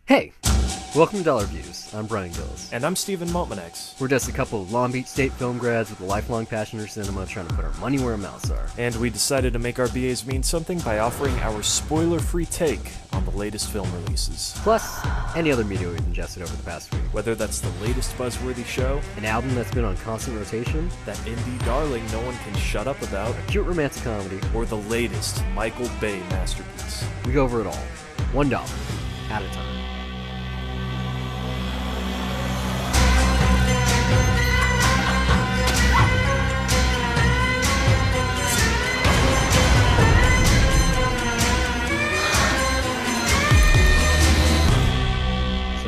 Hey, welcome to Dollar Views. I'm Brian Gillis. And I'm Stephen Maltmanex. We're just a couple of Long Beach State film grads with a lifelong passion for cinema trying to put our money where our mouths are. And we decided to make our BAs mean something by offering our spoiler-free take on the latest film releases. Plus, any other media we've ingested over the past week. Whether that's the latest buzzworthy show, An album that's been on constant rotation, that indie darling no one can shut up about, a cute romantic comedy, or the latest Michael Bay masterpiece. we go over it all. $1 at a time.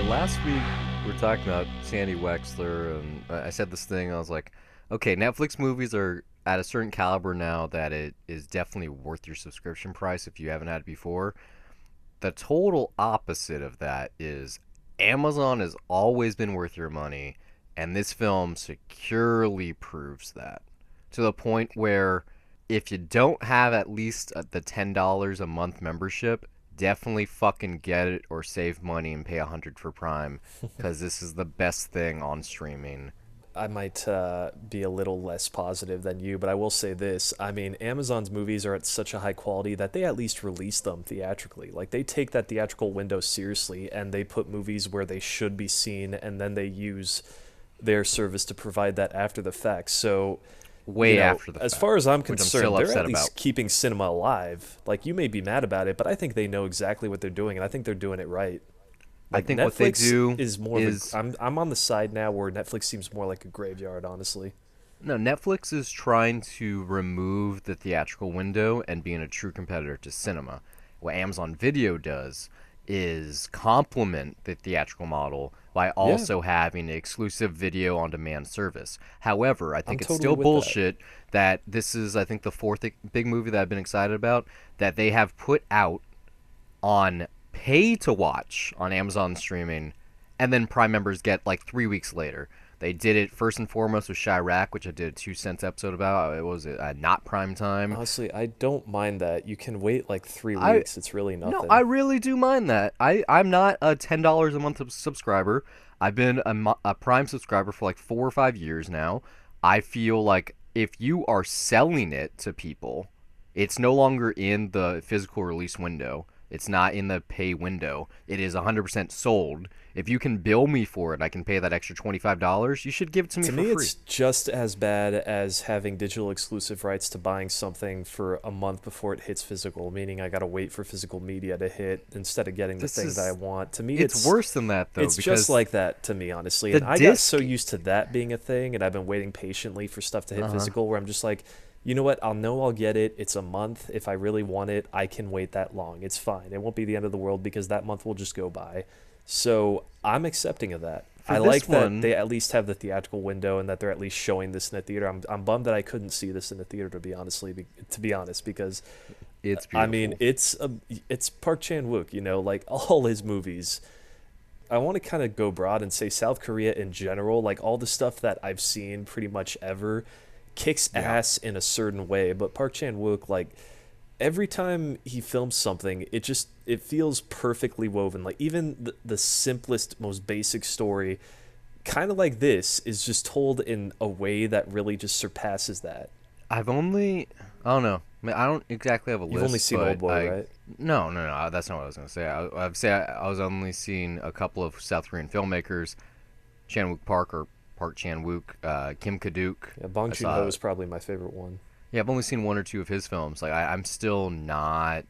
Last week, we were talking about Sandy Wexler, and I said this thing, I was like, okay, Netflix movies are at a certain caliber now that it is definitely worth your subscription price if you haven't had it before. The total opposite of that is Amazon has always been worth your money, and this film securely proves that. To the point where if you don't have at least the $10 a month membership, definitely fucking get it or save money and pay $100 for Prime, because this is the best thing on streaming. I might be a little less positive than you, but I will say this. I mean, Amazon's movies are at such a high quality that they at least release them theatrically. Like, they take that theatrical window seriously, and they put movies where they should be seen, and then they use their service to provide that after the fact. So After the fact. As far as I'm concerned, they're at least about. keeping cinema alive. Like, you may be mad about it, but I think they know exactly what they're doing, and I think they're doing it right. Like, I think Netflix what they do is more is... I'm on the side now where Netflix seems more like a graveyard, honestly. No, Netflix is trying to remove the theatrical window and being a true competitor to cinema. What Amazon Video does is complement the theatrical model by also having an exclusive video on demand service. However, I think it's totally still with bullshit that this is, I think, the fourth big movie that I've been excited about that they have put out on pay to watch on Amazon streaming, and then Prime members get like 3 weeks later. They did it first and foremost with Chirac, which I did a 2 cents episode about. It was not prime time. Honestly, I don't mind that. You can wait like 3 weeks. It's really nothing. No, I really do mind that. I'm not a $10 a month subscriber. I've been a Prime subscriber for like 4 or 5 years now. I feel like if you are selling it to people, it's no longer in the physical release window. It's not in the pay window. It is 100% sold. If you can bill me for it, I can pay that extra $25. You should give it to me for free. To me, it's just as bad as having digital exclusive rights to buying something for a month before it hits physical, meaning I got to wait for physical media to hit instead of getting the thing that I want. To me, it's worse than that, though. It's because just like that to me, honestly. And I got so used to that being a thing, and I've been waiting patiently for stuff to hit physical, where I'm just like, you know what? I'll get it. It's a month. If I really want it, I can wait that long. It's fine. It won't be the end of the world because that month will just go by. So I'm accepting of that. I like that they at least have the theatrical window and that they're at least showing this in the theater. I'm bummed that I couldn't see this in the theater, to be honest, because it's beautiful. I mean, it's Park Chan-wook, like all his movies. I want to kind of go broad and say South Korea in general, like all the stuff that I've seen pretty much ever kicks ass in a certain way, but Park Chan-wook, like, every time he films something, it feels perfectly woven. Like, even the simplest, most basic story, kind of like this, is just told in a way that really just surpasses that. I don't know. I mean, I don't exactly have a list. You've only seen Old Boy, right? No. That's not what I was going to say. I'd say I was only seeing a couple of South Korean filmmakers, Wook-park or Park Chan-wook, Kim Ki-duk. Yeah, Bong Joon-ho is probably my favorite one. Yeah, I've only seen 1 or 2 of his films. Like, I'm still not...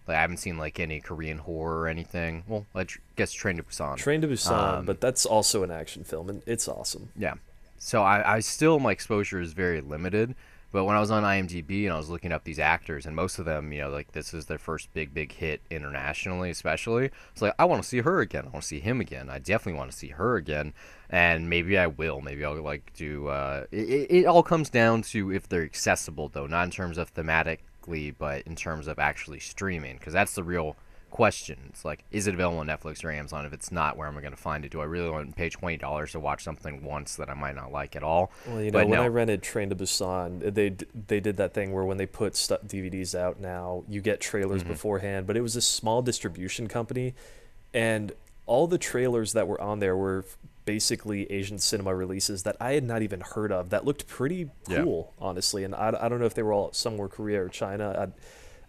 Like, I haven't seen, like, any Korean horror or anything. Well, I guess Train to Busan. Train to Busan, but that's also an action film, and it's awesome. Yeah. So I still, my exposure is very limited. But when I was on IMDb and I was looking up these actors, and most of them, like, this is their first big hit internationally, especially. It's like, I want to see her again. I want to see him again. I definitely want to see her again. And maybe I will. Maybe I'll, like, do... It all comes down to if they're accessible, though. Not in terms of thematically, but in terms of actually streaming. Because that's the real question. It's like, is it available on Netflix or Amazon? If it's not, where am I going to find it? Do I really want to pay $20 to watch something once that I might not like at all? Well, when I rented Train to Busan, they did that thing where when they put DVDs out now, you get trailers beforehand, but it was a small distribution company, and all the trailers that were on there were basically Asian cinema releases that I had not even heard of that looked pretty Yeah. cool, honestly. And I don't know if they were all somewhere Korea or China.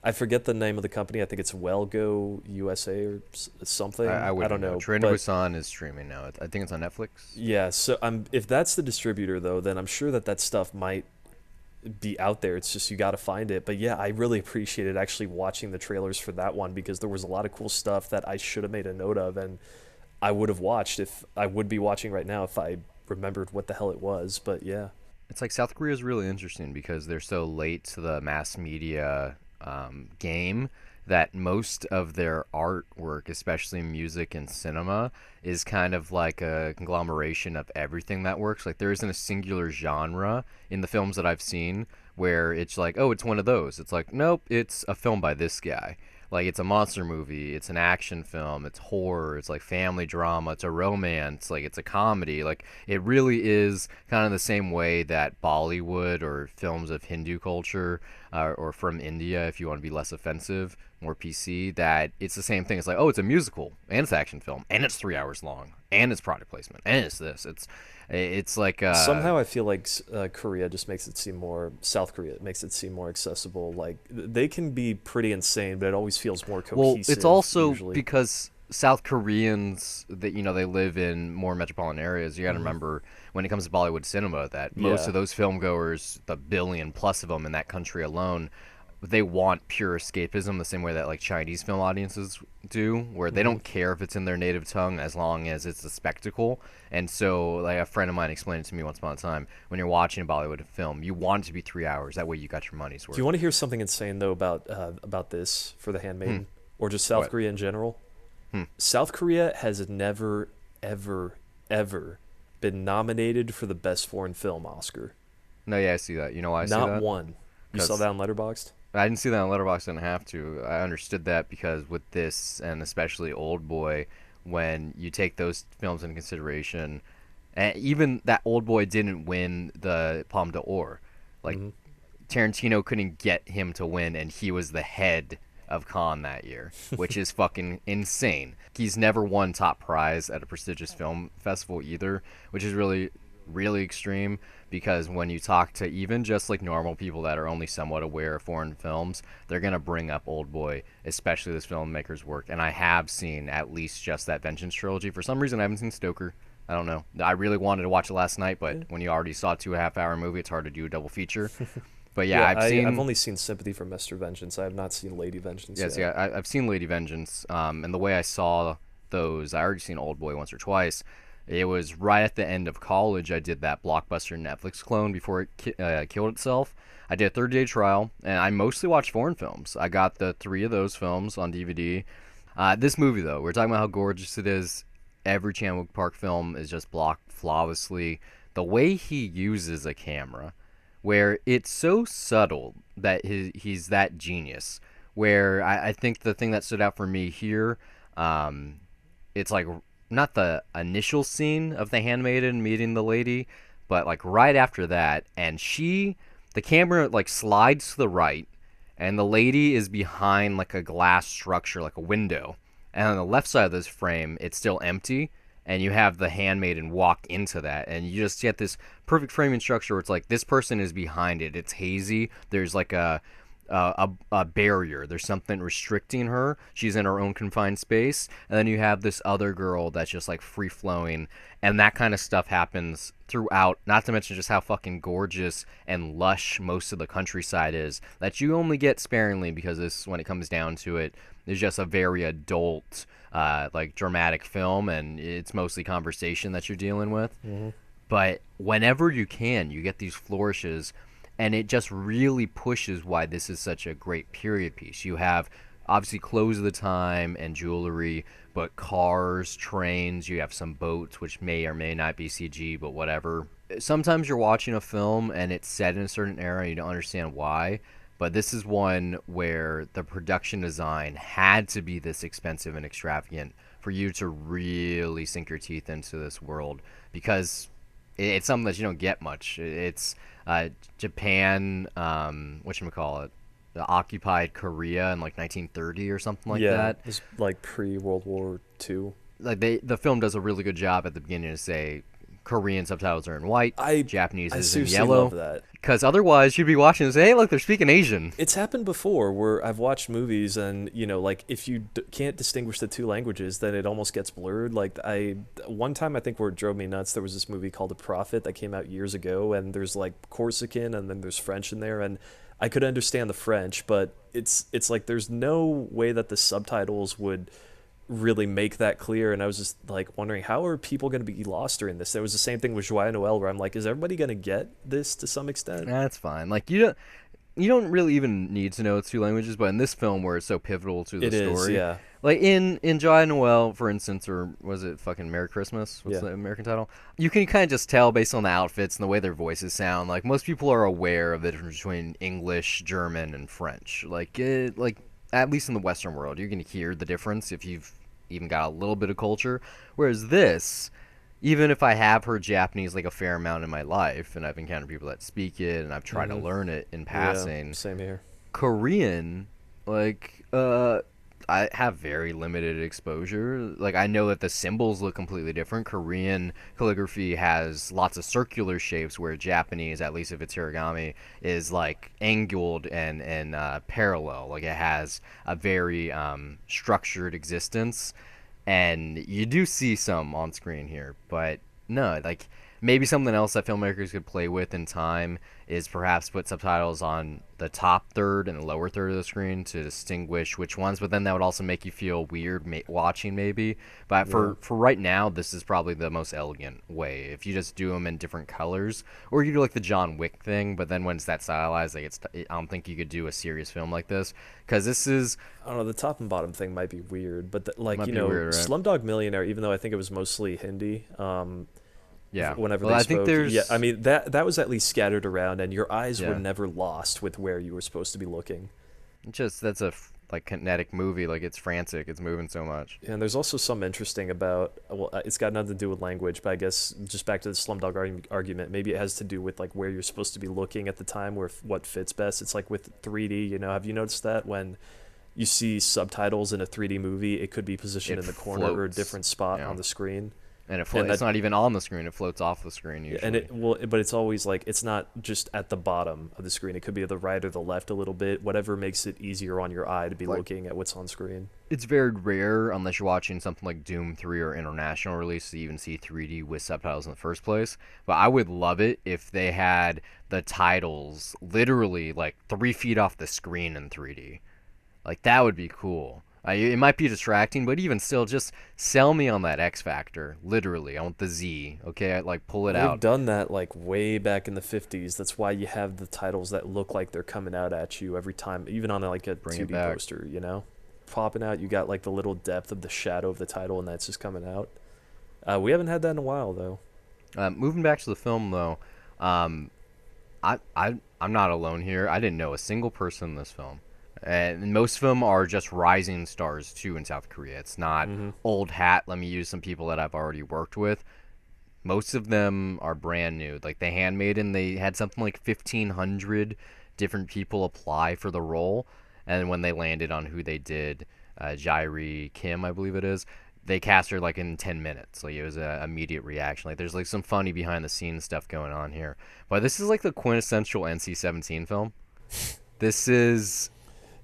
I forget the name of the company. I think it's Wellgo USA or I something. I don't wouldn't know. know, Train to but Busan is streaming now. I think it's on Netflix. yeah. So if that's the distributor though, then I'm sure that that stuff might be out there. It's just you got to find it. But yeah, I really appreciated actually watching the trailers for that one because there was a lot of cool stuff that I should have made a note of and I would have watched if I would be watching right now if I remembered what the hell it was. But yeah. It's like South Korea is really interesting because they're so late to the mass media game that most of their artwork, especially music and cinema, is kind of like a conglomeration of everything that works. Like there isn't a singular genre in the films that I've seen where it's like, oh, it's one of those. It's like, nope, it's a film by this guy. Like it's a monster movie, it's an action film, it's horror, it's like family drama, it's a romance, like it's a comedy. Like it really is kind of the same way that Bollywood or films of Hindu culture or from India, if you want to be less offensive, more PC, that it's the same thing. It's like, oh, it's a musical and it's an action film and it's 3 hours long and it's product placement and it's this. It's like Somehow I feel like Korea just makes it seem more South Korea makes it seem more accessible. Like they can be pretty insane, but it always feels more well, it's cohesive also usually. because South Koreans that they live in more metropolitan areas. You got to Hmm. remember when it comes to Bollywood cinema that most Yeah. of those film goers, the billion plus of them in that country alone, they want pure escapism the same way that like Chinese film audiences do, where they Hmm. don't care if it's in their native tongue as long as it's a spectacle. And so, like a friend of mine explained it to me once upon a time, when you're watching a Bollywood film, you want it to be 3 hours. That way, you got your money's Do you worth. want to hear something insane though about this for the Hmm. Handmaiden or just South What? Korea in general? Hmm. South Korea has never, ever, ever been nominated for the best foreign film Oscar. No, yeah, I see that. You know why I see Not that? one. You saw Because that on Letterboxd? I didn't see that on Letterboxd. I didn't have to. I understood that because with this and especially Old Boy, when you take those films into consideration, and even that Old Boy didn't win the Palme d'Or. Like Hmm. Tarantino couldn't get him to win, and he was the head of Cannes that year, which is fucking insane. He's never won top prize at a prestigious film festival either, which is really, really extreme because when you talk to even just like normal people that are only somewhat aware of foreign films, they're gonna bring up Old Boy, especially this filmmaker's work. And I have seen at least just that Vengeance trilogy. For some reason, I haven't seen Stoker. I don't know. I really wanted to watch it last night, but Yeah. when you already saw a 2.5 hour movie, it's hard to do a double feature. But yeah, Yeah, I've I've seen only seen Sympathy for Mr. Vengeance. I have not seen Lady Vengeance yes, yet. yeah, I've seen Lady Vengeance. And the way I saw those, I already seen Old Boy once or twice. It was right at the end of college. I did that blockbuster Netflix clone before it killed itself. I did a 30-day trial, and I mostly watched foreign films. I got the three of those films on DVD. This movie, though, we're talking about how gorgeous it is. Every Chan Wook-park film is just blocked flawlessly. The way he uses a camera, where it's so subtle that he's that genius. Where I think the thing that stood out for me here, um, it's like not the initial scene of the handmaiden meeting the lady, but like right after that, and the camera like slides to the right, and the lady is behind like a glass structure, like a window, and on the left side of this frame, it's still empty, and you have the handmaiden walk into that, and you just get this perfect framing structure where it's like this person is behind it. It's hazy. There's like a barrier. There's something restricting her. She's in her own confined space, and then you have this other girl that's just like free flowing, and that kind of stuff happens throughout. Not to mention just how fucking gorgeous and lush most of the countryside is that you only get sparingly because this, when it comes down to it, is just a very adult, like dramatic film, and it's mostly conversation that you're dealing with. Hmm. But whenever you can, you get these flourishes, and it just really pushes why this is such a great period piece. You have obviously clothes of the time and jewelry, but cars, trains, you have some boats, which may or may not be CG, but whatever. Sometimes you're watching a film and it's set in a certain era and you don't understand why, but this is one where the production design had to be this expensive and extravagant for you to really sink your teeth into this world because it's something that you don't get much. It's Japan, what you call it, occupied Korea in like 1930 or something like Yeah, that. it's like pre World War II. like the film does a really good job at the beginning to say Korean subtitles are in white, I Japanese I is in seriously love yellow, that. because otherwise you'd be watching and say, hey, look, they're speaking Asian. It's happened before where I've watched movies and like if you can't distinguish the two languages, then it almost gets blurred. Like I one time I think where it drove me nuts, there was this movie called The Prophet that came out years ago, and there's like Corsican and then there's French in there, and I could understand the French, but it's like there's no way that the subtitles would really make that clear, and I was just like wondering how are people going to be lost during this. There was the same thing with Joyeux Noel where I'm like, is everybody going to get this to some extent? That's fine. Like you don't really even need to know two languages, but in this film where it's so pivotal to the It is, story, yeah. like in Joy Noel, for instance, or was it fucking Merry Christmas? What's Yeah. the American title? You can kind of just tell based on the outfits and the way their voices sound. Like most people are aware of the difference between English, German, and French. Like at least in the Western world, you're gonna hear the difference if you've even got a little bit of culture. Whereas this, even if I have heard Japanese like a fair amount in my life, and I've encountered people that speak it, and I've tried to Mm-hmm. learn it in Yeah, passing, same here. Korean, like, I have very limited exposure. Like, I know that the symbols look completely different. Korean calligraphy has lots of circular shapes, where Japanese, at least if it's origami, is like angled and parallel. Like, it has a very structured existence, and you do see some on screen here, but no, like maybe something else that filmmakers could play with in time is perhaps put subtitles on the top third and the lower third of the screen to distinguish which ones, but then that would also make you feel weird watching maybe. But Yeah. for right now, this is probably the most elegant way. If you just do them in different colors, or you do like the John Wick thing, but then when it's that stylized, like I don't think you could do a serious film like this, because this is I don't know, the top and bottom thing might be weird, but like, might be weird, right? Slumdog Millionaire, even though I think it was mostly Hindi, Yeah. whenever Well, they I think spoke, yeah, there's I mean that was at least scattered around and your eyes were yeah. never lost with where you were supposed to be looking. Just that's a like kinetic movie. Like it's frantic. It's moving so much. And there's also some interesting about, well, it's got nothing to do with language, but I guess just back to the Slumdog argument, maybe it has to do with like where you're supposed to be looking at the time, where what fits best. It's like with 3D, have you noticed that when you see subtitles in a 3D movie, it could be positioned It in the corner or a floats. different spot Yeah. on the screen. And And it's that, not even on the screen. It floats off the screen yeah, and usually. but it's always like it's not just at the bottom of the screen. It could be at the right or the left a little bit, whatever makes it easier on your eye to be Like looking at what's on screen. it's very rare unless you're watching something like Doom 3 or international release to even see 3D with subtitles in the first place. But I would love it if they had the titles literally like 3 feet off the screen in 3D. Like that would be cool. It might be distracting, but even still, just sell me on that X factor. Literally, I want the Z. Okay, I like pull it They've out. done that like way back in the 50s. That's why you have the titles that look like they're coming out at you every time, even on like a Bring it 2D back. poster. Popping out, you got like the little depth of the shadow of the title, and that's just coming out. We haven't had that in a while, though. Moving back to the film though, um, I'm not alone here. I didn't know a single person in this film. And most of them are just rising stars too in South Korea. It's not Hmm. old hat. Let me use some people that I've already worked with. Most of them are brand new. Like the Handmaiden, they had something like 1,500 different people apply for the role, and when they landed on who they did, Jairi Kim, I believe it is, they cast her like in 10 minutes. Like it was an immediate reaction. Like there's like some funny behind the scenes stuff going on here. But this is like the quintessential NC-17 film. This is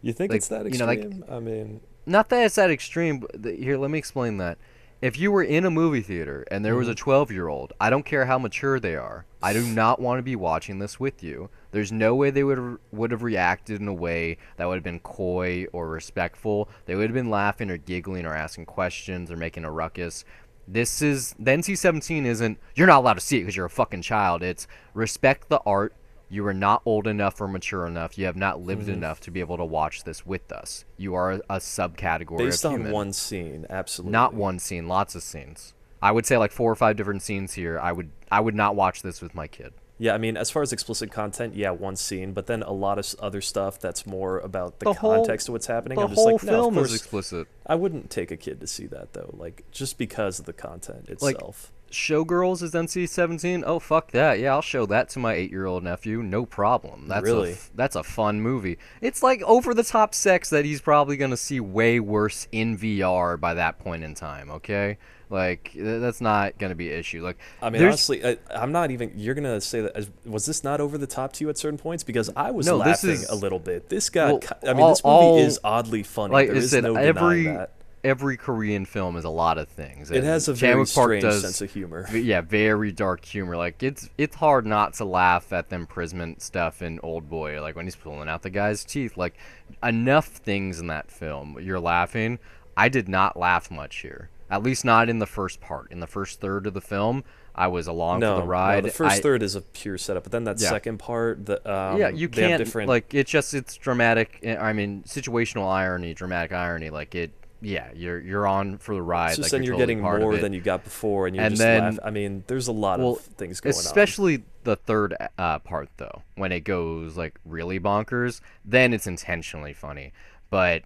You think like it's that like extreme? I mean, not that it's that extreme, but here, let me explain that. If you were in a movie theater and there was hmm a 12-year-old, I don't care how mature they are. I do not want to be watching this with you. There's no way they would have reacted in a way that would have been coy or respectful. They would have been laughing or giggling or asking questions or making a ruckus. This is the NC-17 isn't you're not allowed to see it because you're a fucking child. It's respect the art. You are not old enough or mature enough. You have not lived hmm enough to be able to watch this with us. You are a subcategory based of on human. one scene, Not absolutely. one scene, lots of scenes. I would say like 4 or 5 different scenes here. I would not watch this with my kid. Yeah, I mean, as far as explicit content, yeah, one scene, but then a lot of other stuff that's more about the The whole context of what's happening. the I'm just whole like, no, of film is course, explicit. I wouldn't take a kid to see that though, like just because of the content Like itself. Showgirls is NC-17. Oh fuck that. Yeah, I'll show that to my 8-year-old nephew. No problem. Really? That's a fun movie. It's like over the top sex that he's probably gonna see way worse in VR by that point in time. Okay, like that's not gonna be an issue. Like I mean, there's honestly, I'm not even. You're gonna say that. Was this not over the top to you at certain points? Because I was no. This laughing a is little bit. This well, got. I mean, this movie is oddly funny. like There I is said, no denying that. every Korean film is a lot of things, It and has a very Chan-wook Park strange does sense of humor. yeah, very dark humor. Like it's hard not to laugh at the imprisonment stuff in Old Boy, like when he's pulling out the guy's teeth. Like enough things in that film, you're laughing. I did not laugh much here, at least not in the first part. In the first third of the film, I was along for the No, no. The ride. first third is a pure setup, but then that Yeah, second part, yeah, you they have can't different. like it's dramatic. I mean, situational irony, dramatic irony. Like it, yeah, you're on for the It's ride. just Like then you're you're totally getting part of more it. than you got before, and you're And just laugh. then, I mean, there's a lot of well, things going on. especially the third part though, when it goes like really bonkers, then it's intentionally funny. But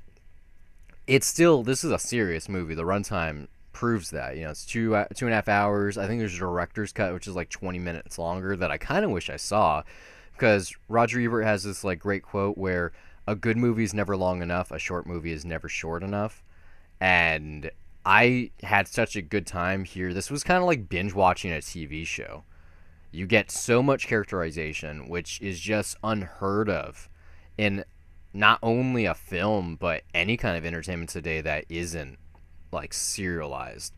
it's still, this is a serious movie. The runtime proves that. You know, it's 2.5 hours. I think there's a director's cut which is like 20 minutes longer that I kind of wish I saw, because Roger Ebert has this like great quote where a good movie is never long enough, a short movie is never short enough. And I had such a good time here. This was kind of like binge watching a TV show. You get so much characterization, which is just unheard of in not only a film, but any kind of entertainment today that isn't like serialized.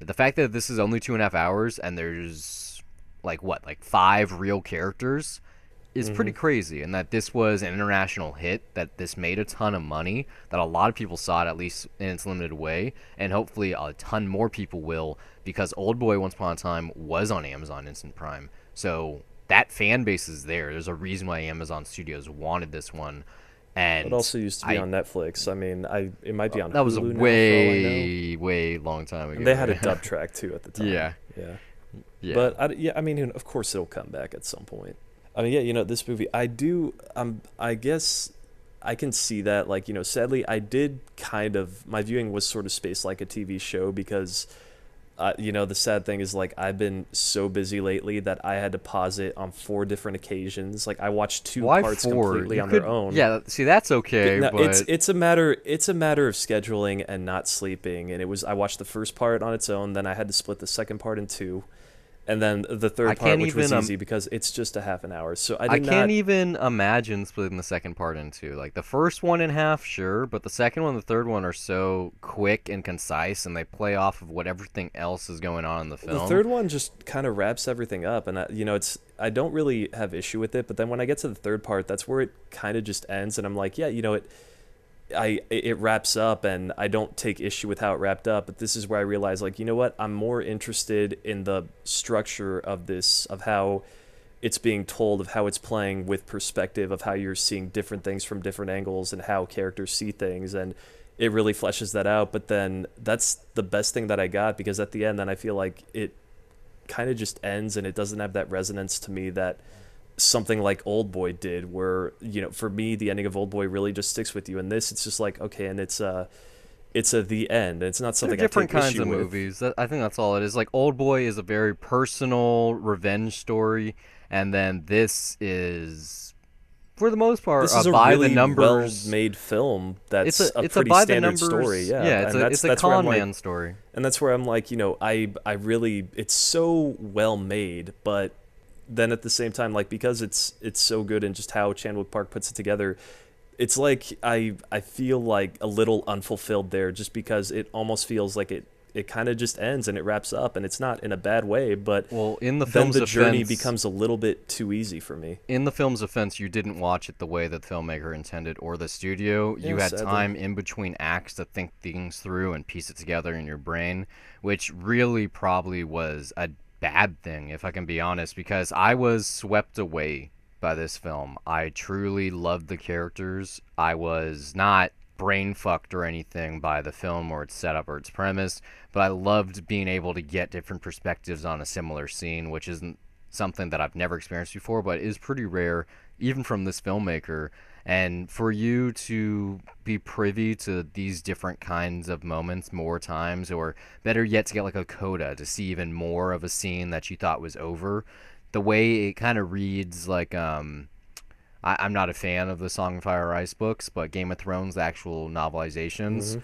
The fact that this is only 2.5 hours and there's like what, like five real characters is Hmm. pretty crazy, and that this was an international hit, that this made a ton of money, that a lot of people saw it at least in its limited way, and hopefully a ton more people will, because Old Boy Once Upon a Time was on Amazon Instant Prime. So that fan base is there. There's a reason why Amazon Studios wanted this one, It and also used to be I on Netflix. I mean, it might be on that was a Hulu now for all I know. way long time And they ago. had a dub track too at the time. Yeah, Yeah. yeah. But yeah, I mean, of course it'll come back at some point. I mean, yeah, this movie, I do. I guess I can see that. Like, sadly, I did kind of, my viewing was sort of spaced like a TV show because, the sad thing is like I've been so busy lately that I had to pause it on 4 different occasions. Like I watched two Why parts four? completely You on could, their own. yeah. See, that's okay, No, it's but it's a matter it's a matter of scheduling and not sleeping. And I watched the first part on its own, then I had to split the second part in two, and then the I third part, can't which was even easy because it's just a half an hour. So I I did can't not. even imagine splitting the second part in two. Like the first one in half, sure, but the second one and the third one are so quick and concise, and they play off of what everything else is going on in the The film. third one just kind of wraps everything up, and I don't really have issue with it. But then when I get to the third part, that's where it kind of just ends, and I'm like, yeah, it wraps up, and I don't take issue with how it wrapped up. But this is where I realize, like, you know what? I'm more interested in the structure of this, of how it's being told, of how it's playing with perspective, of how you're seeing different things from different angles, and how characters see things, and it really fleshes that out. But then that's the best thing that I got, because at the end, then I feel like it kind of just ends, and it doesn't have that resonance to me that something like Old Boy did, where for me the ending of Old Boy really just sticks with you. And this, it's just like, okay, and it's a the end. It's not They're something I different take kinds issue of with. movies. I think that's all it is. Like Old Boy is a very personal revenge story, and then this is, for the most part, This is a by the really well numbers. made film that's a It's a pretty by the standard numbers. story. Yeah, Yeah, and it's a that's where I'm con like, man story. and that's where I'm like, I really, it's so well made, but then at the same time, like, because it's so good, and just how Chan-wook Park puts it together, it's like I feel like a little unfulfilled there, just because it almost feels like it kind of just ends and it wraps up, and it's not in a bad way, but Well, in the then film's the journey offense, becomes a little bit too easy for me. in the film's offense, you didn't watch it the way that the filmmaker intended or the studio. You Yeah, had sadly. time in between acts to think things through and piece it together in your brain, which really probably was a bad thing, if I can be honest, because I was swept away by this film. I truly loved the characters. I was not brain fucked or anything by the film or its setup or its premise, but I loved being able to get different perspectives on a similar scene, which isn't something that I've never experienced before, but is pretty rare, even from this filmmaker. And for you to be privy to these different kinds of moments more times, or better yet, to get like a coda to see even more of a scene that you thought was over, the way it kind of reads like I'm not a fan of the Song of Fire and Ice books, but Game of Thrones, the actual novelizations, Hmm.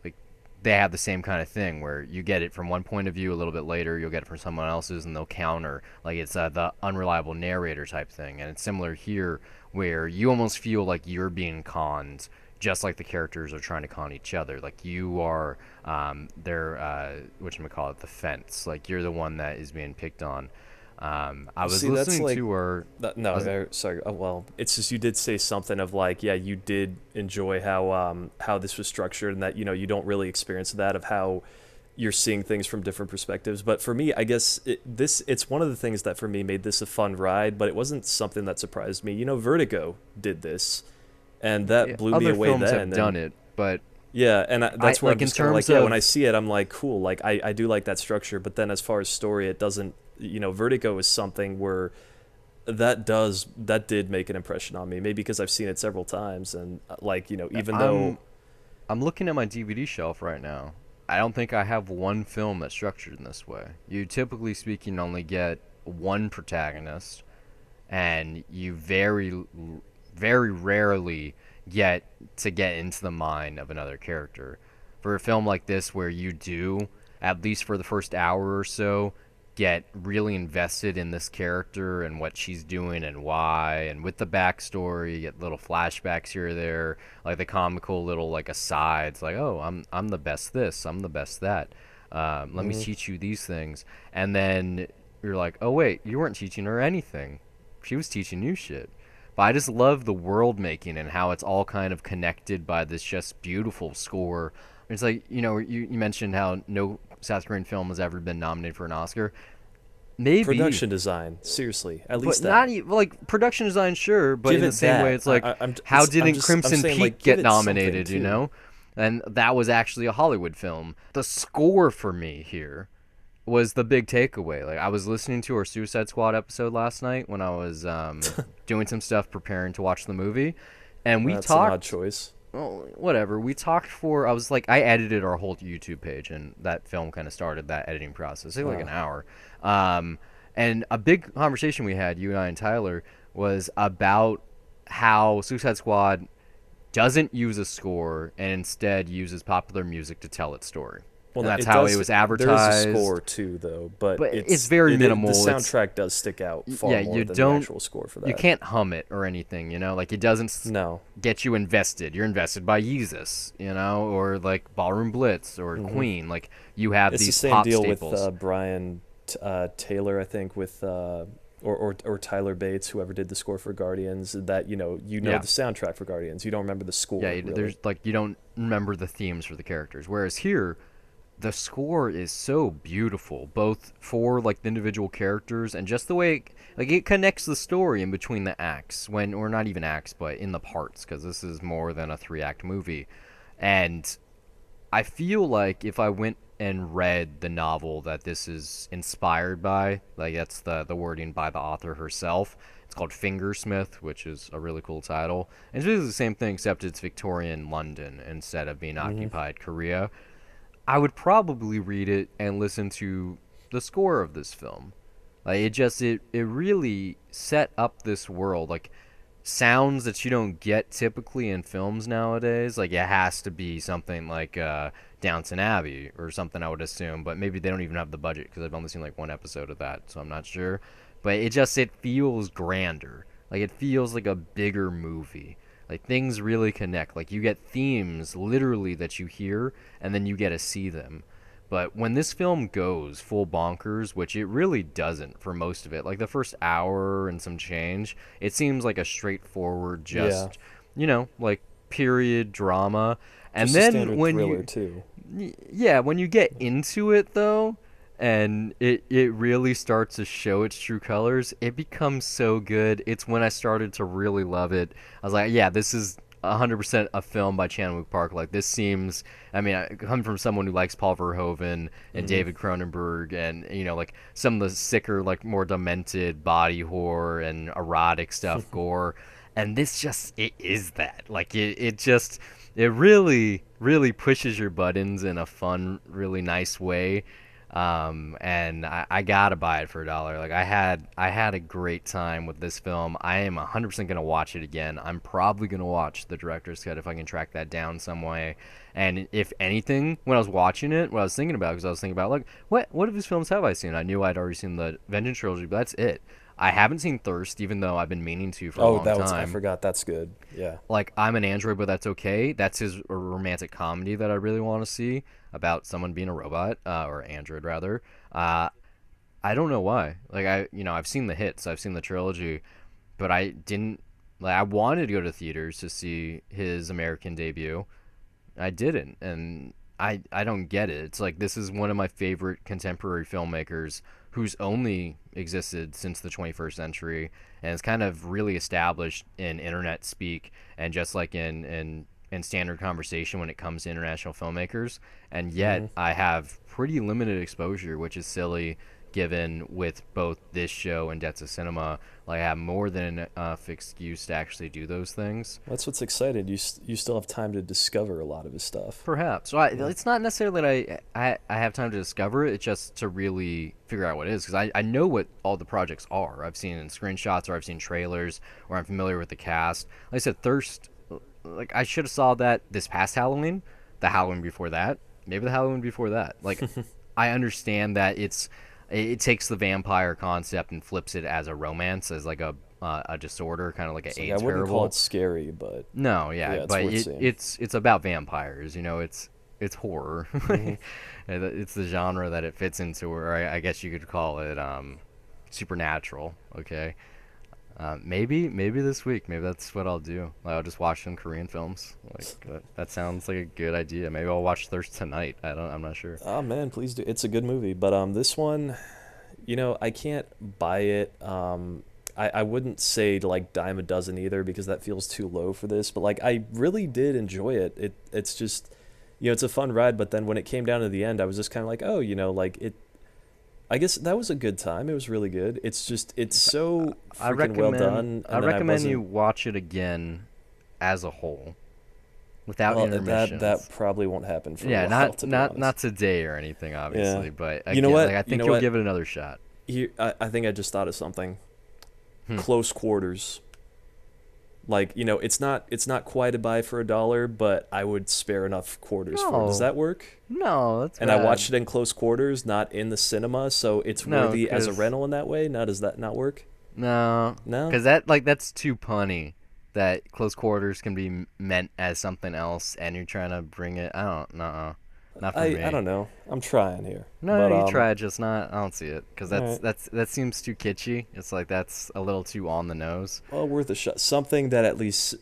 like they have the same kind of thing where you get it from one point of view, a little bit later you'll get it from someone else's, and they'll counter, like it's the unreliable narrator type thing. And it's similar here where you almost feel like you're being conned, just like the characters are trying to con each other. Like you are their whatchamacallit, the fence, like you're the one that is being picked on. I was See, that's listening like to her. no, I was, sorry. Well, it's just you did say something of like, yeah, you did enjoy how this was structured, and that you don't really experience that of how you're seeing things from different perspectives. But for me, I guess it's one of the things that for me made this a fun ride, but it wasn't something that surprised me. Vertigo did this, and that yeah, blew me other away films have then. done And it, but yeah, and I that's where I'm like in just kind of like, terms yeah, when I of see it, I'm like, cool. Like I do like that structure, but then as far as story, it doesn't. Vertigo is something where that did make an impression on me. Maybe because I've seen it several times, and like even though I'm I'm looking at my DVD shelf right now. I don't think I have one film that's structured in this way. You typically speaking only get one protagonist, and you very rarely get into the mind of another character. For a film like this, where you do, at least for the first hour or so, get really invested in this character and what she's doing and why, and with the backstory, you get little flashbacks here or there, like the comical little like asides, like, oh, I'm the best this, I'm the best that. Let me mhm. teach you these things, and then you're like, oh wait, you weren't teaching her anything. She was teaching you shit. But I just love the world making and how it's all kind of connected by this just beautiful score. It's like, you mentioned how no South Korean film has ever been nominated for an Oscar. Maybe, Production design, seriously, at but least not that. even like production design, sure. But Give in the it same way, that. it's like, how I'm didn't just I'm Crimson saying Peak like give get it something nominated? too. And that was actually a Hollywood film. The score for me here was the big takeaway. Like I was listening to our Suicide Squad episode last night when I was doing some stuff preparing to watch the movie, and we That's an odd talked. choice. Well, whatever. We talked for. I was like, I edited our whole YouTube page, and that film kind of started that editing process. It took like Uh, an hour. Um, and a big conversation we had, you and I and Tyler, was about how Suicide Squad doesn't use a score and instead uses popular music to tell its story. well, And no, that's it how it does. was There is a advertised. score too, though, but But it's very the minimal. soundtrack does stick out far Yeah, more you than the don't actual score for you that. can't hum it or anything. Like it doesn't No. get you invested. You're invested by Yeezus, or like Ballroom Blitz or Hmm. Queen. Like you have It's the these same pop deal with staples. Brian Taylor, I think, with or Tyler Bates, whoever did the score for Guardians. That Yeah, the soundtrack for Guardians. You don't remember the score yeah. really. There's like you don't remember the themes for the characters, whereas here the score is so beautiful, both for like the individual characters and just the way like it connects the story in between the acts, when or not even acts, but in the parts, because this is more than a 3-act movie. And I feel like if I went and read the novel that this is inspired by, like that's the wording by the author herself. It's called Fingersmith, which is a really cool title. And it's basically the same thing, except it's Victorian London instead of being Hmm. occupied Korea. I would probably read it and listen to the score of this film. Like it really set up this world, like sounds that you don't get typically in films nowadays. Like it has to be something like Downton Abbey or something, I would assume, but maybe they don't even have the budget because I've only seen like one episode of that, so I'm not sure. But it feels grander. Like it feels like a bigger movie. Like things really connect. Like you get themes literally that you hear and then you get to see them. But when this film goes full bonkers, which it really doesn't for most of it, like the first hour and some change, it seems like a straightforward, Yeah, just, like period drama. And just a then standard thriller too. yeah, when you get into it though, and it really starts to show its true colors, it becomes so good. It's when I started to really love it. I was like, yeah, this is 100% a film by Chan Wook Park. Like this seems, I mean, I come from someone who likes Paul Verhoeven and Hmm. David Cronenberg, and like some of the sicker, like more demented body horror and erotic stuff, gore. and this just it is that. Like it just it really pushes your buttons in a fun, really nice way. And I gotta buy it for $1. Like I had a great time with this film. I am 100% gonna watch it again. I'm probably gonna watch the director's cut if I can track that down some way. And if anything, when I was watching it, what I was thinking about, because I was thinking about, like, what of his films have I seen? I knew I'd already seen the Vengeance trilogy, but that's it. I haven't seen Thirst, even though I've been meaning to for a Oh, long that was, I time. forgot, that's good. Yeah. Like, I'm an android, but that's okay. That's his romantic comedy that I really want to see about someone being a robot, or android rather. Uh, I don't know why. Like, I've seen the hits, I've seen the trilogy, but I didn't. Like, I wanted to go to theaters to see his American debut. I didn't, and I don't get it. It's like this is one of my favorite contemporary filmmakers who's only existed since the 21st century, and it's kind of really established in internet speak and just like in standard conversation when it comes to international filmmakers. And yet Hmm. I have pretty limited exposure, which is silly given with both this show and Debts of Cinema. Like I have more than enough excuse to actually do those things. That's what's excited. You still have time to discover a lot of his stuff. Perhaps. So Yeah. it's not necessarily that I have time to discover it. It's just to really figure out what it is because I know what all the projects are. I've seen in screenshots or I've seen trailers or I'm familiar with the cast. Like I said, Thirst. Like I should have saw that this past Halloween, the Halloween before that, maybe the Halloween before that. Like I understand that it takes the vampire concept and flips it as a romance, as like a disorder, kind of like an It's like I AIDS wouldn't call parable. it scary, but No, yeah, yeah, it's but worth seeing. it's about vampires. It's horror. Hmm. It's the genre that it fits into, or I guess you could call it supernatural. Okay, maybe this week, maybe that's what I'll do. Like, I'll just watch some Korean films. Like that sounds like a good idea. Maybe I'll watch Thirst tonight. I'm not sure. Oh man, please do. It's a good movie, but this one, I can't buy it. I wouldn't say to like dime a dozen either because that feels too low for this. But like I really did enjoy it. It's just, it's a fun ride. But then when it came down to the end, I was just kind of like, oh, like it. I guess that was a good time. It was really good. It's just it's so I freaking well recommend done, I and then I recommend you wasn't. watch it again as a whole without Well, that intermissions. probably won't happen for a Yeah, while, to be not honest. today or anything, Yeah. obviously, but You know again, like what? I You think know you'll what? give it another shot. Here, I think I just thought of something. Hmm. Close quarters. Like, it's not quite a buy for $1, but I would spare enough quarters for it. Does No, that work? no, that's And I bad. watched it in close quarters, not in the cinema, so it's No, worthy as a because rental in that way. Now, does that not work? no, No? because that's too punny. That close quarters can be meant as something else, and you're trying to bring it. I don't, no, not for I me. don't know. I'm trying here. No, But you try, just not. I don't see it because all right. that seems too kitschy. It's like that's a little too on the nose. Well, worth a shot. Something that at least,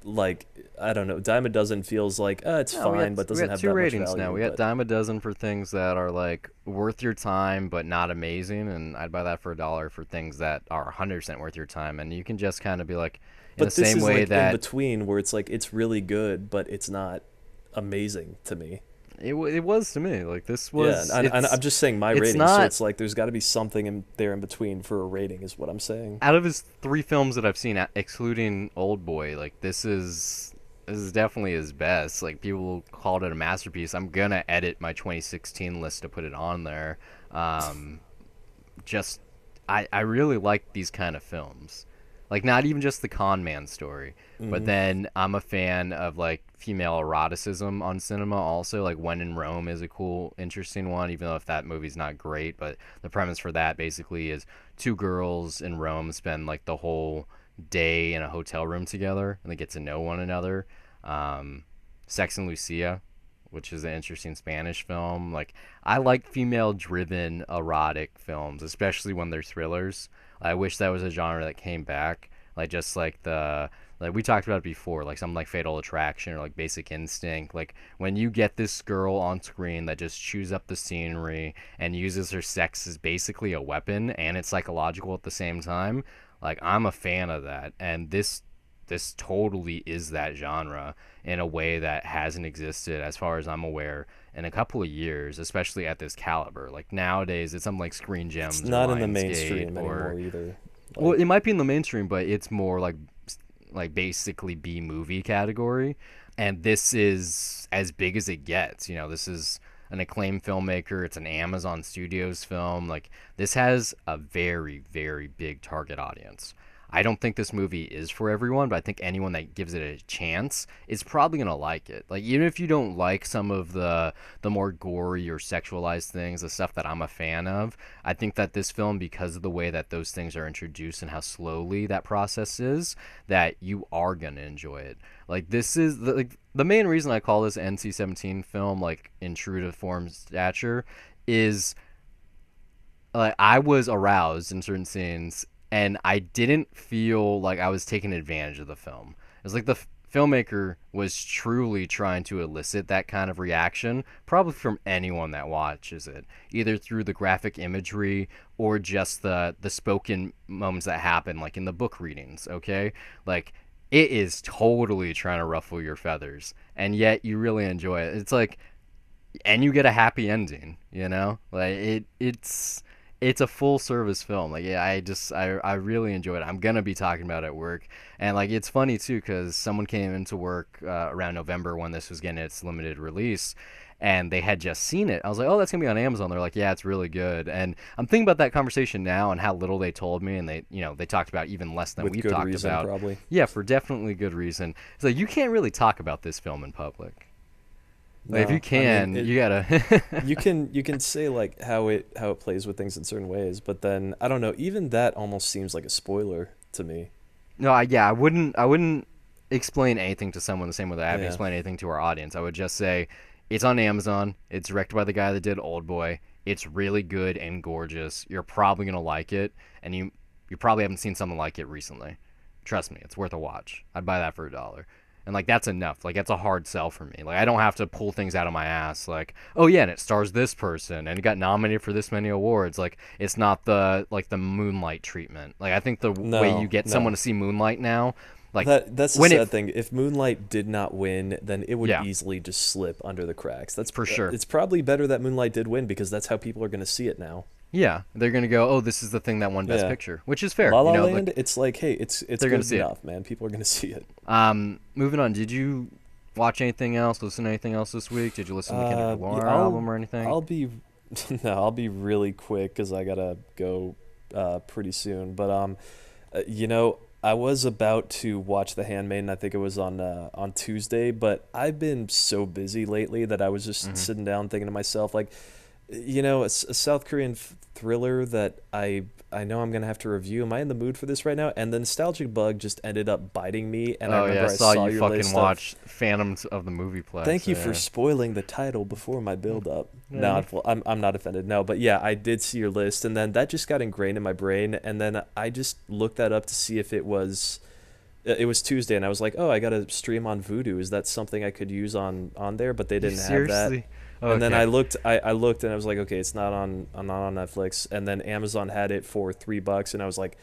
like, I don't know, dime a dozen feels like, it's No, fine, but we doesn't got have two that much ratings now. value. We got But dime a dozen for things that are like worth your time but not amazing, and I'd buy that for $1 for things that are 100% worth your time. And you can just kind of be like, in the but this same is way like in that between where it's like it's really good, but it's not amazing to me. it was to me. Like this Yeah, was and I'm just saying my it's rating, so not it's like there's got to be something in there in between for a rating, is what I'm saying. out of his three films that I've seen, excluding Old Boy. Like this is definitely his best. Like people called it a masterpiece. I'm gonna edit my 2016 list to put it on there. Um, just I really like these kind of films. Like not even just the con man story, but Hmm. then I'm a fan of like female eroticism on cinema also. Like When in Rome is a cool, interesting one, even though if that movie's not great, but the premise for that basically is two girls in Rome spend like the whole day in a hotel room together and they get to know one another. Um, Sex and Lucia, which is an interesting Spanish film. Like I like female driven erotic films, especially when they're thrillers. I wish that was a genre that came back. Like just like we talked about it before, like something like Fatal Attraction or like Basic Instinct. Like when you get this girl on screen that just chews up the scenery and uses her sex as basically a weapon and it's psychological at the same time. Like I'm a fan of that. And this totally is that genre in a way that hasn't existed, as far as I'm aware, in a couple of years, especially at this caliber. Like nowadays, it's something like Screen It's Gems or not in the Lionsgate, mainstream or anymore either. well, Like, it might be in the mainstream, but it's more like like basically B movie category, and this is as big as it gets. You know, this is an acclaimed filmmaker. It's an Amazon Studios film. Like this has a very, very big target audience. I don't think this movie is for everyone, but I think anyone that gives it a chance is probably gonna like it. Like even if you don't like some of the more gory or sexualized things, the stuff that I'm a fan of, I think that this film, because of the way that those things are introduced and how slowly that process is, that you are gonna enjoy it. Like this is the main reason I call this NC-17 film, like in true to form stature, is like I was aroused in certain scenes and I didn't feel like I was taking advantage of the film. It was like the filmmaker was truly trying to elicit that kind of reaction, probably from anyone that watches it, either through the graphic imagery or just the spoken moments that happen, like in the book readings. Okay, like it is totally trying to ruffle your feathers, and yet you really enjoy it. It's like, and you get a happy ending. You know, like it's a full service film. Like yeah, I really enjoyed it. I'm gonna be talking about it at work, and like it's funny too because someone came into work around November when this was getting its limited release, and they had just seen it. I was like, oh, that's gonna be on Amazon. They're like, yeah, it's really good. And I'm thinking about that conversation now and how little they told me, and they talked about even less than With we've good talked reason, about. probably. Yeah, for definitely good reason. It's like you can't really talk about this film in public. Like if you No, I mean can, it. you gotta. You can say like how it plays with things in certain ways, but then I don't know. Even that almost seems like a spoiler to me. No, yeah, I wouldn't explain anything to someone the same way that I haven't Yeah. explained anything to our audience. I would just say it's on Amazon. It's directed by the guy that did Old Boy. It's really good and gorgeous. You're probably gonna like it, and you probably haven't seen something like it recently. Trust me, it's worth a watch. I'd buy that for $1. And like that's enough. Like that's a hard sell for me. Like I don't have to pull things out of my ass. Like oh yeah, and it stars this person and it got nominated for this many awards. Like it's not the Moonlight treatment. Like I think the way you No, get someone no. to see Moonlight now, like That's the when it sad thing. If Moonlight did not win, then it would yeah, easily just slip under the cracks. for sure. It's probably better that Moonlight did win because that's how people are going to see it now. Yeah, they're gonna go, oh, this is the thing that won Best Yeah. Picture, which is fair. La You La know, Land, like it's like, hey, it's they're gonna good see it. enough, man. People are going to see it. Moving on. Did you watch anything else? Listen to anything else this week? Did you listen to the Kendrick Yeah, Lamar album or anything? I'll be no, I'll be really quick because I gotta go pretty soon. But I was about to watch The Handmaiden. I think it was on Tuesday, but I've been so busy lately that I was just Hmm. sitting down thinking to myself, like, a South Korean thriller that I know I'm gonna have to review. Am I in the mood for this right now? And the nostalgic bug just ended up biting me, and I Oh yeah, remember I I saw saw you your fucking list of. watch Phantoms of the Movieplex. Thank you for Yeah. spoiling the title before my build up. Yeah, No, no. I'm not offended. No, but yeah, I did see your list, and then that just got ingrained in my brain, and then I just looked that up to see if it was Tuesday, and I was like, oh, I got to stream on Vudu. Is that something I could use on there? But they You didn't have that. seriously? And then Okay. I looked, and I was like, okay, it's not on Netflix. And then Amazon had it for $3, and I was like,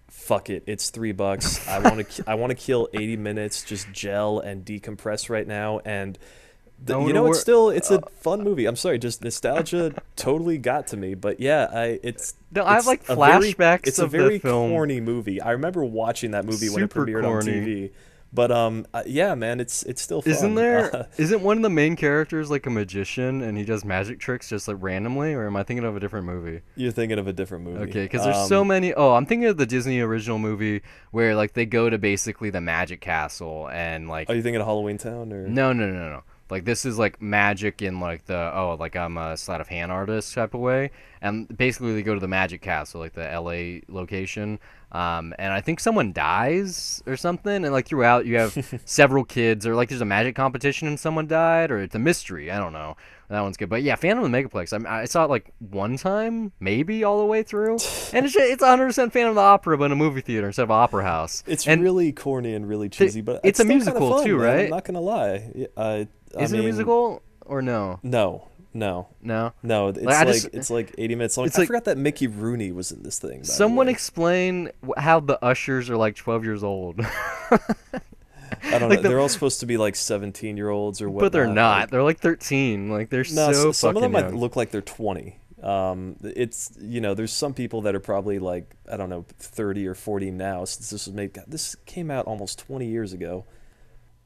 fuck it, it's $3. I want to kill 80 minutes, just gel and decompress right now. And I wanna it's a fun movie. I'm sorry, just nostalgia totally got to me. But yeah, No, I have it's like a very flashbacks it's a of the very film. corny movie. I remember watching that movie when it Super premiered on corny. TV. But yeah, man, it's still Isn't fun. there? Isn't one of the main characters like a magician and he does magic tricks just like randomly, or am I thinking of a different movie? You're thinking of a different movie. Okay, because there's so many. Oh, I'm thinking of the Disney original movie where like they go to basically the magic castle and like Are you thinking of Halloween Town or? no, no, no, no. Like this is like magic in like like I'm a sleight of hand artist type of way, and basically they go to the magic castle, like the L.A. location, and I think someone dies or something, and like throughout you have several kids, or like there's a magic competition and someone died, or it's a mystery. I don't know. That one's good, but yeah, Phantom of the Megaplex. I saw it like one time, maybe all the way through, and it's 100% Phantom of the Opera, but in a movie theater instead of opera house. It's And really corny and really cheesy, but it's a still kinda musical fun, too, man. right? I'm not gonna lie. I Is it a mean, musical or no? No, no, No. no. It's Like I just it's like 80 minutes long. it's I like forgot that Mickey Rooney was in this thing. By the someone way. explain how the ushers are like 12 years old. I don't know. Like They're all supposed to be like 17-year-olds or but they're whatnot. not. Like, They're like 13. Like they're no, so some of fucking them might young. look like they're 20. It's there's some people that are probably like I don't know 30 or 40 now. Since this was made, God, this came out almost 20 years ago.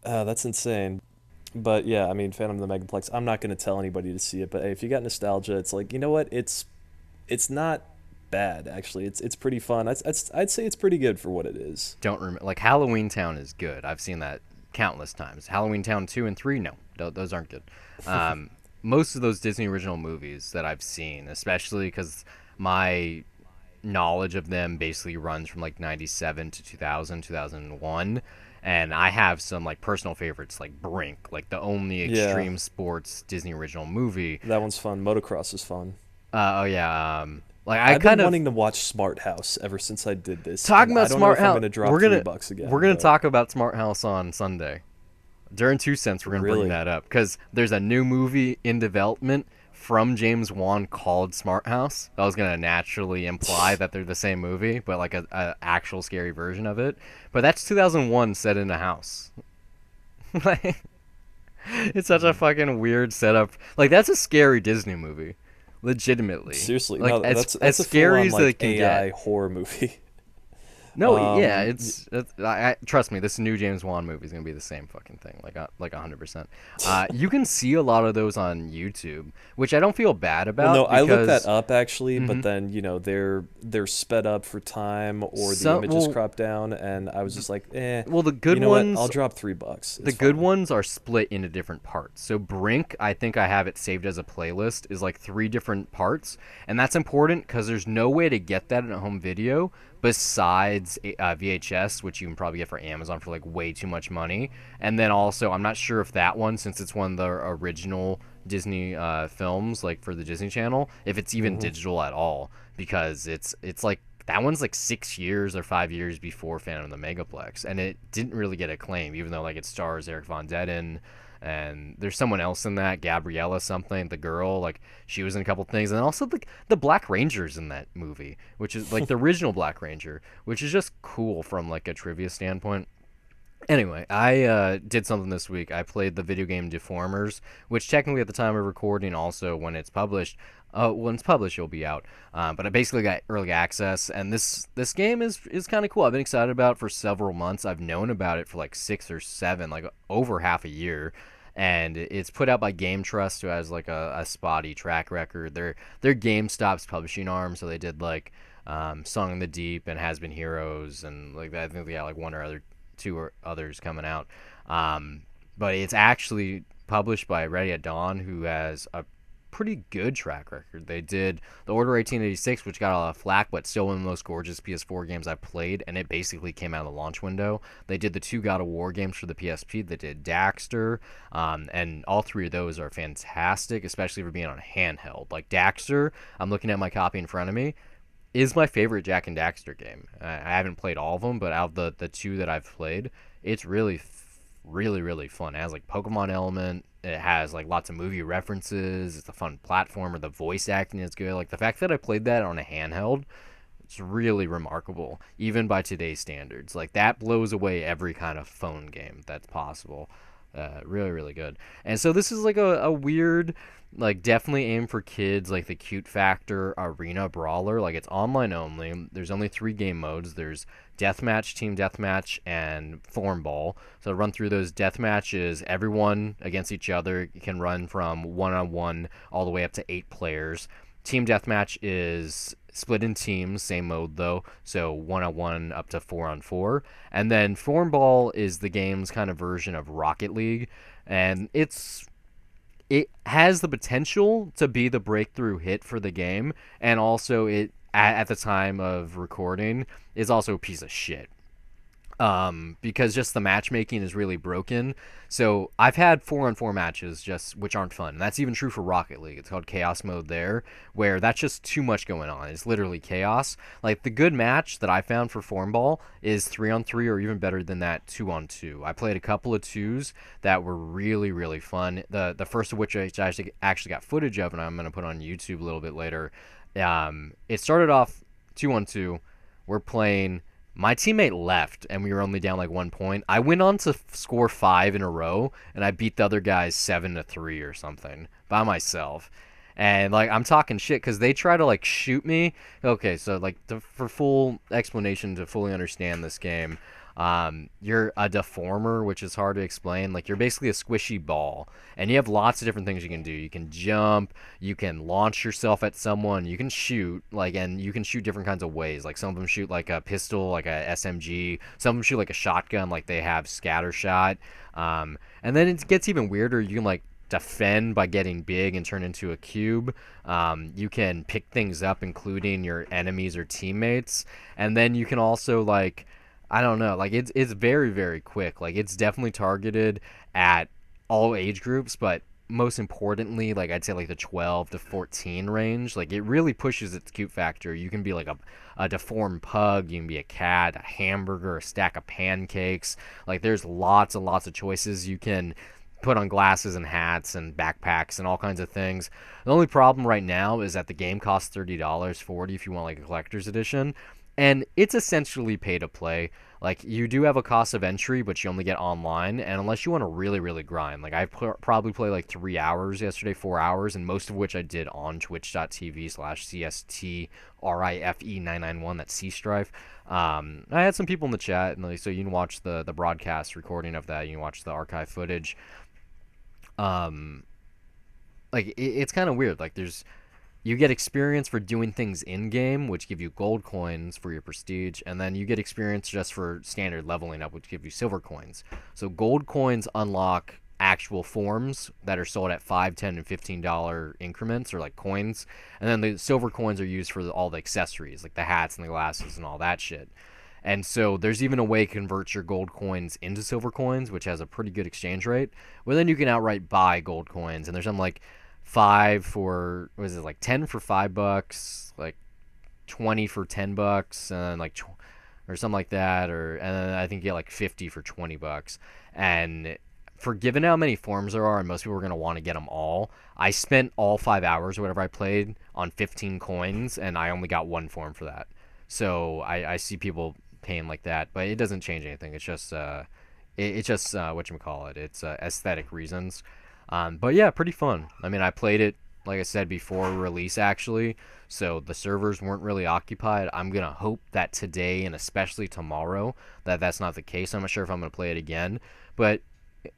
That's insane. But yeah, I mean, Phantom of the Megaplex. I'm not gonna tell anybody to see it, but hey, if you got nostalgia, it's like what? It's not bad actually. It's pretty fun. I'd say it's pretty good for what it is. Don't remember. Like Halloween Town is good. I've seen that countless times. Halloween Town 2 and 3, no, those aren't good. Um, most of those Disney original movies that I've seen, especially because my knowledge of them basically runs from like 97 to 2000, 2001. And I have some like personal favorites like Brink, like the only Yeah, extreme sports Disney original movie. that one's fun. Motocross is fun. Oh yeah, like I I've been kind of wanting to watch Smart House ever since I did this, talking and I about don't know Smart if I'm House. gonna drop $3 We're again, gonna but talk about Smart House on Sunday. During 2 cents, we're gonna bring really. that up because there's a new movie in development from James Wan called Smart House. I was gonna naturally imply that they're the same movie, but like a actual scary version of it. But that's 2001 set in a house. Like, it's such a Mm. fucking weird setup. Like that's a scary Disney movie, legitimately. Seriously, Like no, as that's a full scary on as they like can AI get. horror movie. No, yeah, Y- trust me. This new James Wan movie is gonna be the same fucking thing, like 100%. You can see a lot of those on YouTube, which I don't feel bad well, no, about I looked that because up actually, but mhm. then they're sped up for time or the some image is cropped down, and I was just like, well the you good know what? I'll ones drop $3. the It's good fine. ones are split into different parts. So Brink, I think I have it saved as a playlist, is like three different parts, and that's important because there's no way to get that in a home video besides VHS, which you can probably get for Amazon for like way too much money. And then also, I'm not sure if that one, since it's one of the original Disney films, like for the Disney Channel, if it's even Hmm. digital at all, because it's like that one's like 6 years or 5 years before Phantom of the Megaplex, and it didn't really get acclaim, even though like it stars Eric Von Detten, and there's someone else in that, Gabriella something, the girl, like she was in a couple things, and also the Black Ranger's in that movie, which is like the original Black Ranger, which is just cool from like a trivia standpoint. Anyway, I did something this week. I played the video game Deformers, which technically at the time of recording, also when it's published, it'll be out. But I basically got early access, and this game is kind of cool. I've been excited about it for several months. I've known about it for like 6 or 7, like over half a year. And it's put out by Game Trust, who has like a spotty track record. Their GameStop's publishing arm, so they did like Song in the Deep and Has Been Heroes, and like that. I think they got like one or other two or others coming out. But it's actually published by Ready at Dawn, who has a pretty good track record. They did The Order 1886, which got a lot of flack, but still one of the most gorgeous PS4 games I've played, and it basically came out of the launch window. They did the two God of War games for the PSP. They did Daxter, and all three of those are fantastic, especially for being on handheld. Like Daxter, I'm looking at my copy in front of me, is my favorite Jack and Daxter game. I haven't played all of them, but out of the two that I've played, it's really fun. It has like Pokemon element. It has like lots of movie references. It's a fun platformer. The voice acting is good. Like the fact that I played that on a handheld, it's really remarkable, even by today's standards. Like that blows away every kind of phone game that's possible. Really good. And so this is like a weird, like definitely aimed for kids, like the cute factor arena brawler. Like it's online only. There's only 3 game modes. There's deathmatch, team deathmatch, and thornball. So to run through those deathmatches, everyone against each other. You can run from 1-on-1 all the way up to 8 players. Team deathmatch is split in teams, same mode though, so 1-on-1 up to 4-on-4. And then Thornball is the game's kind of version of Rocket League, and it has the potential to be the breakthrough hit for the game, and also it at the time of recording is also a piece of shit, because just the matchmaking is really broken. So I've had 4-on-4 matches just which aren't fun. And that's even true for Rocket League. It's called Chaos Mode there, where that's just too much going on. It's literally chaos. Like the good match that I found for Formball is 3-on-3, or even better than that, 2-on-2. I played a couple of twos that were really fun. The first of which I actually got footage of, and I'm gonna put on YouTube a little bit later. It started off 2-on-2. We're playing. My teammate left, and we were only down like 1 point. I went on to score 5 in a row, and I beat the other guys 7-3 or something by myself. And like I'm talking shit because they try to like shoot me. Okay, so like for full explanation to fully understand this game, you're a deformer, which is hard to explain. Like you're basically a squishy ball, and you have lots of different things you can do. You can jump, you can launch yourself at someone, you can shoot, like, and you can shoot different kinds of ways. Like some of them shoot like a pistol, like a SMG. Some of them shoot like a shotgun, like they have scatter shot. And then it gets even weirder. You can like defend by getting big and turn into a cube. You can pick things up, including your enemies or teammates, and then you can also like I don't know, like it's very very quick. Like it's definitely targeted at all age groups, but most importantly, like I'd say like the 12 to 14 range. Like it really pushes its cute factor. You can be like a deformed pug, you can be a cat, a hamburger, a stack of pancakes. Like there's lots and lots of choices. You can put on glasses and hats and backpacks and all kinds of things. The only problem right now is that the game costs $30, 40 if you want like a collector's edition, and it's essentially pay to play. Like you do have a cost of entry, but you only get online, and unless you want to really really grind, like I probably played like 3 hours yesterday, 4 hours, and most of which I did on twitch.tv/CSTRIFE991. That's C Strife. I had some people in the chat, and like, so you can watch the broadcast recording of that. You can watch the archive footage. um like it's kind of weird. Like there's you get experience for doing things in game, which give you gold coins for your prestige, and then you get experience just for standard leveling up, which give you silver coins. So gold coins unlock actual forms that are sold at 5, 10, and $15 increments, or like coins, and then the silver coins are used for all the accessories, like the hats and the glasses and all that shit. And so there's even a way to convert your gold coins into silver coins, which has a pretty good exchange rate. Well, then you can outright buy gold coins, and there's something like five for what is it, like 10 for $5, like 20 for $10, and then like or something like that, or and then I think you get like 50 for $20. And for given how many forms there are, and most people are gonna want to get them all, I spent all 5 hours or whatever I played on 15 coins, and I only got one form for that. So I see people paying like that, but it doesn't change anything. It's just it's just whatchamacallit. It's aesthetic reasons. But yeah, pretty fun. I mean, I played it like I said before release actually, so the servers weren't really occupied. I'm gonna hope that today and especially tomorrow that that's not the case. I'm not sure if I'm gonna play it again, but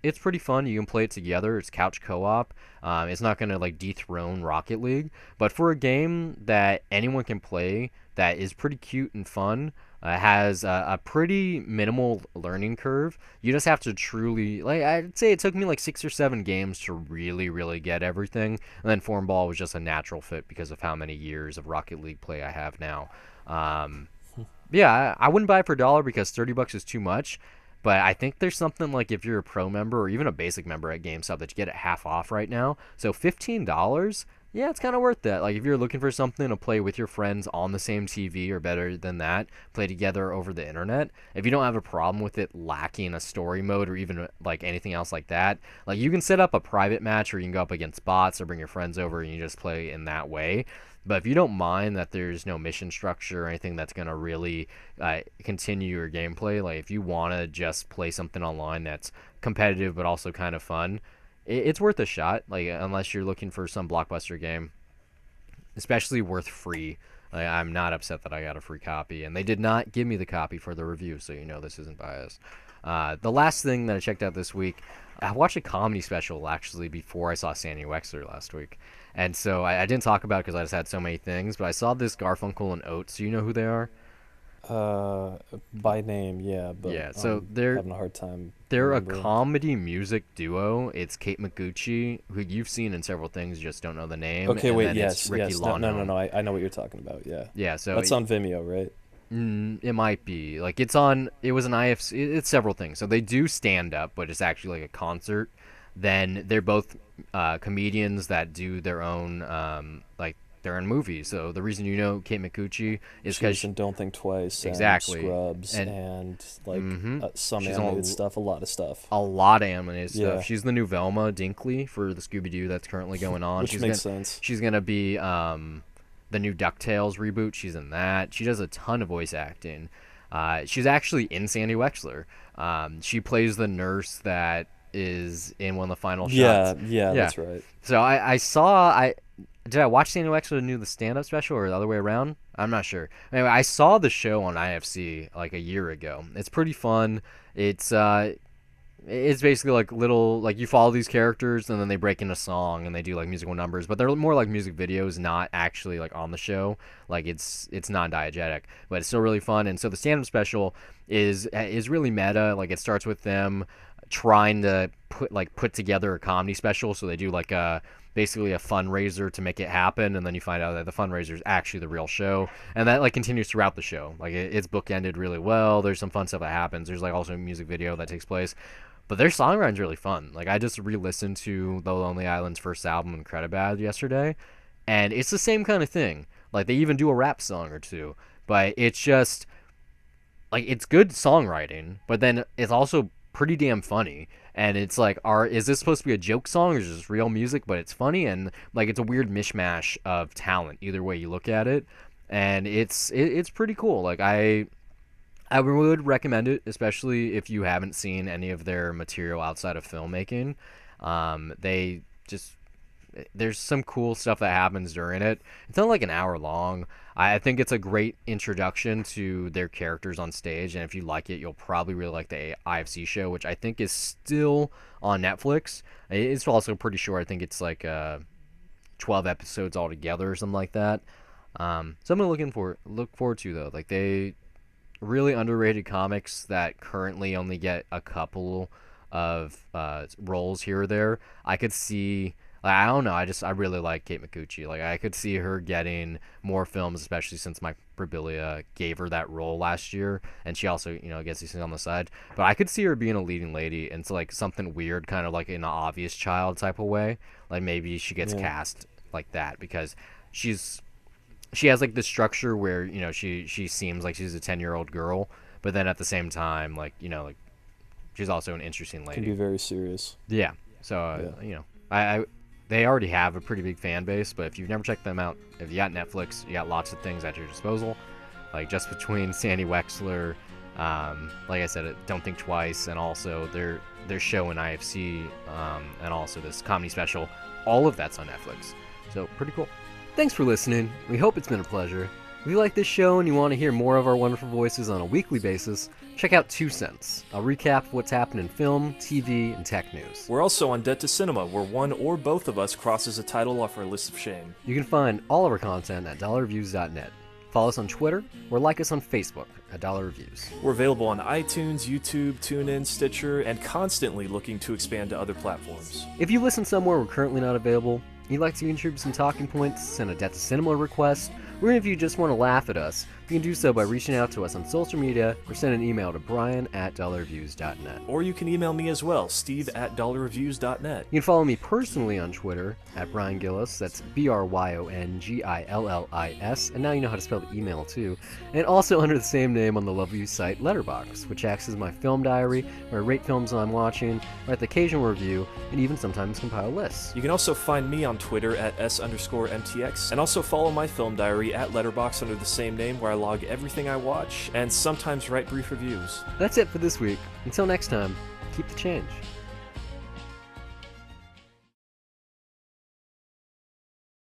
it's pretty fun. You can play it together. It's couch co-op. It's not gonna like dethrone Rocket League, but for a game that anyone can play, that is pretty cute and fun, has a pretty minimal learning curve. You just have to truly, like, I'd say it took me like 6 or 7 games to really, really get everything. And then Form Ball was just a natural fit because of how many years of Rocket League play I have now. Um, yeah, I wouldn't buy it for a dollar because $30 is too much. But I think there's something like if you're a pro member or even a basic member at GameStop that you get it half off right now. So $15, yeah, it's kind of worth that. Like if you're looking for something to play with your friends on the same TV or better than that, play together over the internet. If you don't have a problem with it lacking a story mode or even like anything else like that, like you can set up a private match or you can go up against bots or bring your friends over and you just play in that way. But if you don't mind that there's no mission structure or anything that's going to really continue your gameplay, like if you want to just play something online that's competitive but also kind of fun, it's worth a shot. Like unless you're looking for some blockbuster game, especially worth free. Like, I'm not upset that I got a free copy, and they did not give me the copy for the review, so you know this isn't biased. The last thing that I checked out this week, I watched a comedy special actually before I saw Sandy Wexler last week, and so I didn't talk about it because I just had so many things. But I saw this Garfunkel and Oates. Do you know who they are? Uh, by name, yeah, but Yeah, so they're having a hard time they're a remembering. comedy music duo. It's Kate Micucci, who you've seen in several things, you just don't know the name, Okay, and wait, then it's yes, Ricky yes, no, no, no, Lawhone. no. I know what you're talking about. Yeah, Yeah, so that's on Vimeo, right? it might be like it's on. It was an IFC. It's several things. So they do stand up, but it's actually like a concert. Then they're both comedians that do their own like their own movies. So the reason you know Kate Micucci is She was because in Don't Think Twice and exactly, Scrubs and and like mm-hmm, some she's animated on stuff, a lot of stuff. a lot of animated stuff. Yeah, She's the new Velma Dinkley for the Scooby Doo that's currently going on. which makes sense. She's gonna be the new DuckTales reboot. She's in that. She does a ton of voice acting. She's actually in Sandy Wexler. She plays the nurse that is in one of the final shots. Yeah, yeah, Yeah. that's right. So I saw did I watch Sandy Wexler do the stand-up special or the other way around? I'm not sure. Anyway, I saw the show on IFC like a year ago. It's pretty fun. It's it's basically like little like you follow these characters and then they break into song and they do like musical numbers, but they're more like music videos, not actually like on the show. Like it's non-diegetic, but it's still really fun. And so the stand-up special is really meta. Like it starts with them trying to put together a comedy special. So they do like a basically a fundraiser to make it happen, and then you find out that the fundraiser is actually the real show, and that like continues throughout the show. Like it's bookended really well. There's some fun stuff that happens. There's like also a music video that takes place, but their songwriting's really fun. Like I just re-listened to The Lonely Island's first album, Incredibad, yesterday, and it's the same kind of thing. Like they even do a rap song or two, but it's just like it's good songwriting, but then it's also pretty damn funny. And it's like, is this supposed to be a joke song or is this real music? But it's funny and like it's a weird mishmash of talent either way you look at it, and it's pretty cool. Like I would recommend it, especially if you haven't seen any of their material outside of filmmaking. They just there's some cool stuff that happens during it. It's not like an hour long. I think it's a great introduction to their characters on stage, and if you like it, you'll probably really like the IFC show, which I think is still on Netflix. It's also pretty short. I think it's like 12 episodes altogether or something like that. Something to look forward to though. Like they really underrated comics that currently only get a couple of roles here or there. I could see. Like, I don't know. I really like Kate Micucci. Like I could see her getting more films, especially since Mike Birbiglia gave her that role last year, and she also gets these things on the side. But I could see her being a leading lady into like something weird, kind of like in an obvious child type of way. Like maybe she gets Yeah. cast like that because she has like this structure where she seems like she's a 10-year-old girl, but then at the same time like she's also an interesting Can be lady. very serious. Yeah. So Yeah. I they already have a pretty big fan base, but if you've never checked them out, if you got Netflix, you got lots of things at your disposal. Like just between Sandy Wexler, like I said, Don't Think Twice, and also their show in IFC, and also this comedy special, all of that's on Netflix. So pretty cool. Thanks for listening. We hope it's been a pleasure. If you like this show and you want to hear more of our wonderful voices on a weekly basis, check out 2 Cents. I'll recap what's happened in film, TV, and tech news. We're also on Dead to Cinema, where one or both of us crosses a title off our list of shame. You can find all of our content at dollarreviews.net. Follow us on Twitter or like us on Facebook at Dollar Reviews. We're available on iTunes, YouTube, TuneIn, Stitcher, and constantly looking to expand to other platforms. If you listen somewhere we're currently not available, you'd like to contribute some talking points, send a Death to Cinema request, or if you just want to laugh at us, you can do so by reaching out to us on social media or send an email to brian@dollarreviews.net. Or you can email me as well, steve@dollarreviews.net. You can follow me personally on Twitter at Brian Gillis, that's BryonGillis, and now you know how to spell the email too, and also under the same name on the lovely site Letterboxd, which acts as my film diary, where I rate films I'm watching, write the occasional review, and even sometimes compile lists. You can also find me on Twitter at S_MTX, and also follow my film diary at Letterboxd under the same name, where I log everything I watch, and sometimes write brief reviews. That's it for this week. Until next time, keep the change.